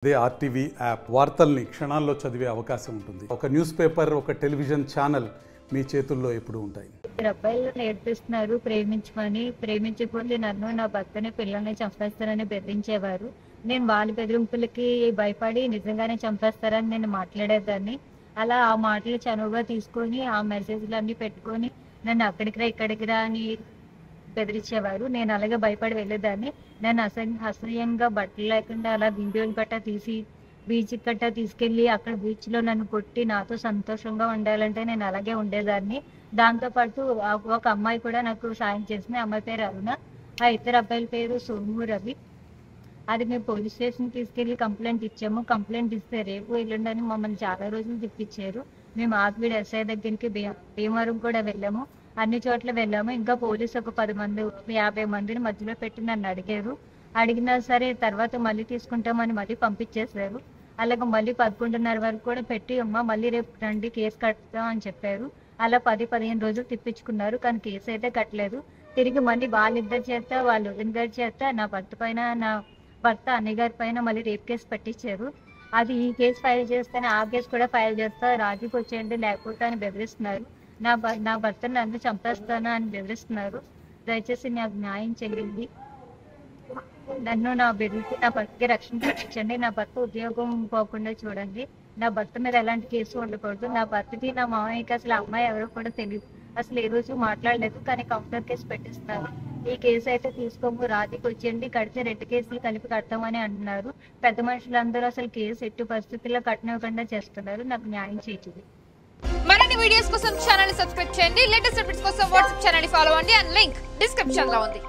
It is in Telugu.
అదే ఆర్టీవీ యాప్ వార్తల్ని క్షణాల్లో చదివే అవకాశం ఉంటుంది. ఒక న్యూస్ పేపర్, ఒక టెలివిజన్ ఛానల్ మీ చేతుల్లో ఎప్పుడు ఉంటాయి. అబ్బాయిలు నేర్పిస్తున్నారు ప్రేమించమని. ప్రేమించకపోతే నన్ను, నా భర్తని, పిల్లల్ని చంపేస్తారని బెదిరించేవారు. నేను వాళ్ళ బెదిరింపులకి భయపడి నిజంగానే చంపేస్తారని నేను మాట్లాడేదాన్ని. అలా ఆ మాటలు చనువుగా తీసుకొని ఆ మెసేజ్లు అన్ని పెట్టుకొని నన్ను అక్కడికి రా ఇక్కడికి రా అని బెదిరించేవారు. నేను అలాగే భయపడి వెళ్ళేదాన్ని. నన్ను అసహ్యంగా బట్టలు లేకుండా అలా వీడియోలు గట్టా తీసి బీచ్ గట్టా తీసుకెళ్ళి అక్కడ బీచ్ లో నన్ను కొట్టి నాతో సంతోషంగా ఉండాలంటే నేను అలాగే ఉండేదాన్ని. దాంతోపాటు ఒక అమ్మాయి కూడా నాకు సాయం చేసింది. అమ్మాయి పేరు అరుణ, ఆ ఇద్దరు అబ్బాయిల పేరు సోము, రవి. అది మేము పోలీస్ స్టేషన్ తీసుకెళ్లి కంప్లైంట్ ఇచ్చాము. కంప్లైంట్ ఇస్తే రేపు ఎల్లుండని మమ్మల్ని చాలా రోజులు తిప్పించారు. మేము ఆకివీడు ఎస్ఐ దగ్గరికి భీమవరం కూడా వెళ్ళాము. అన్ని చోట్ల వెళ్ళాము. ఇంకా పోలీసు ఒక 10 మంది 50 మందిని మధ్యలో పెట్టి నన్ను అడిగారు. అడిగినా సరే తర్వాత మళ్ళీ తీసుకుంటామని మళ్ళీ పంపించేశారు. అలాగే మళ్ళీ 11:30 వరకు కూడా పెట్టి అమ్మ మళ్ళీ రేపు రండి కేసు కడతాం అని చెప్పారు. అలా 10-15 రోజులు తిప్పించుకున్నారు. కానీ కేసు అయితే కట్టలేదు. తిరిగి మళ్ళీ వాళ్ళిద్దరి చేత వాళ్ళ వదిన గారి చేత నా భర్త పైన, నా భర్త అన్నయ్య గారి పైన మళ్ళీ రేప్ కేసు పెట్టించారు. అది ఈ కేసు ఫైల్ చేస్తేనే ఆ కేసు కూడా ఫైల్ చేస్తా, రాజీకి వచ్చేయండి లేకపోతే అని బెదిరిస్తున్నారు. నా భర్తను నన్ను చంపేస్తాను అని బెదిరిస్తున్నారు. దయచేసి నాకు న్యాయం చేయండి. నన్ను, నా బిడ్డకి, నా భర్తకి రక్షణ కల్పించండి. నా భర్త ఉద్యోగం పోకుండా చూడండి. నా భర్త మీద ఎలాంటి కేసు ఉండకూడదు. నా భర్తకి, నా మామయ్యకి అసలు అమ్మాయి ఎవరో కూడా తెలియదు. అసలు ఏ రోజు మాట్లాడలేదు. కానీ కౌంటర్ కేసు పెట్టిస్తున్నారు. ఈ కేసు అయితే తీసుకోము, రాజీకి వచ్చేయండి, కడితే 2 కేసులు కలిపి కడతామని అంటున్నారు. పెద్ద మనుషులందరూ అసలు కేసు ఎట్టి పరిస్థితుల్లో కట్టనివ్వకుండా చేస్తున్నారు. నాకు న్యాయం చేయించింది. మరిన్ని వీడియోస్ కోసం ఛానల్ ని సబ్స్క్రైబ్ చేయండి. లేటెస్ట్ అప్డేట్స్ కోసం వాట్సాప్ ఛానల్ ని ఫాలో అవ్వండి. అండ్ లింక్ డిస్క్రిప్షన్ లో ఉంది.